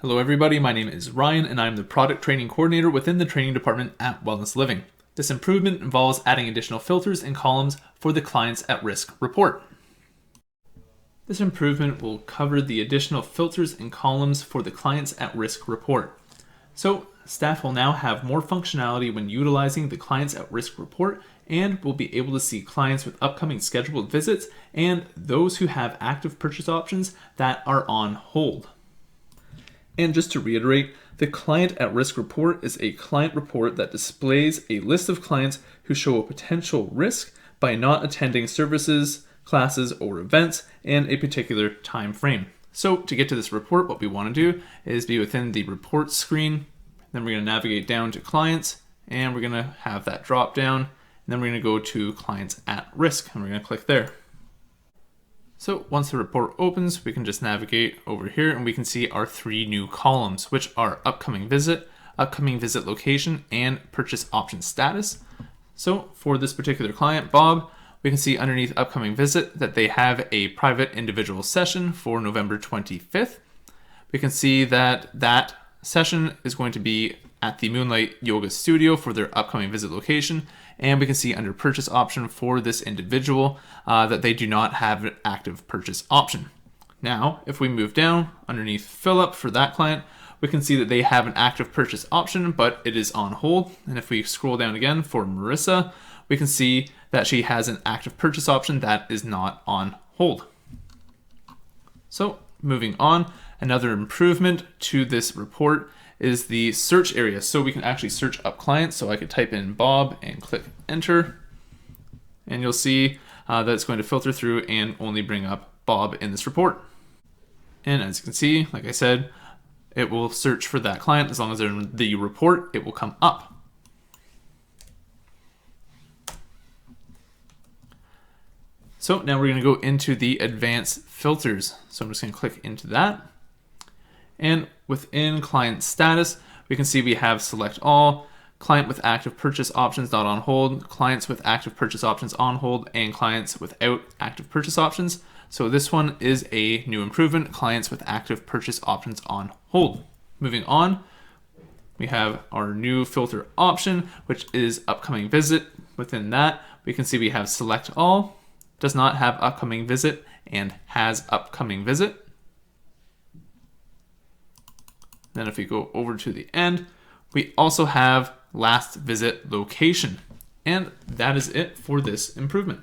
Hello everybody, my name is Ryan and I'm the Product Training Coordinator within the training department at Wellness Living. This improvement involves adding additional filters and columns for the Clients at Risk report. This improvement will cover the additional filters and columns for the Clients at Risk report. So staff will now have more functionality when utilizing the Clients at Risk report and will be able to see clients with upcoming scheduled visits and those who have active purchase options that are on hold. And just to reiterate, the Client at Risk report is a client report that displays a list of clients who show a potential risk by not attending services, classes, or events in a particular time frame. So to get to this report, what we want to do is be within the report screen. Then we're going to navigate down to clients and we're going to have that drop down. And then we're going to go to Clients at Risk and we're going to click there. So once the report opens, we can just navigate over here and we can see our three new columns, which are upcoming visit location, and purchase option status. So for this particular client, Bob, we can see underneath upcoming visit that they have a private individual session for November 25th. We can see that that session is going to be at the Moonlight Yoga Studio for their upcoming visit location. And we can see under purchase option for this individual that they do not have an active purchase option. Now, if we move down underneath fill up for that client, we can see that they have an active purchase option, but it is on hold. And if we scroll down again for Marissa, we can see that she has an active purchase option that is not on hold. So moving on, another improvement to this report is the search area. So we can actually search up clients. So I could type in Bob and click enter. And you'll see that it's going to filter through and only bring up Bob in this report. And as you can see, like I said, it will search for that client. As long as they're in the report, it will come up. So now we're going to go into the advanced filters. So I'm just going to click into that. And within client status, we can see we have select all, client with active purchase options not on hold, clients with active purchase options on hold, and clients without active purchase options. So this one is a new improvement, clients with active purchase options on hold. Moving on, we have our new filter option, which is upcoming visit. Within that, we can see we have select all, does not have upcoming visit, and has upcoming visit. Then if we go over to the end, we also have last visit location. And that is it for this improvement.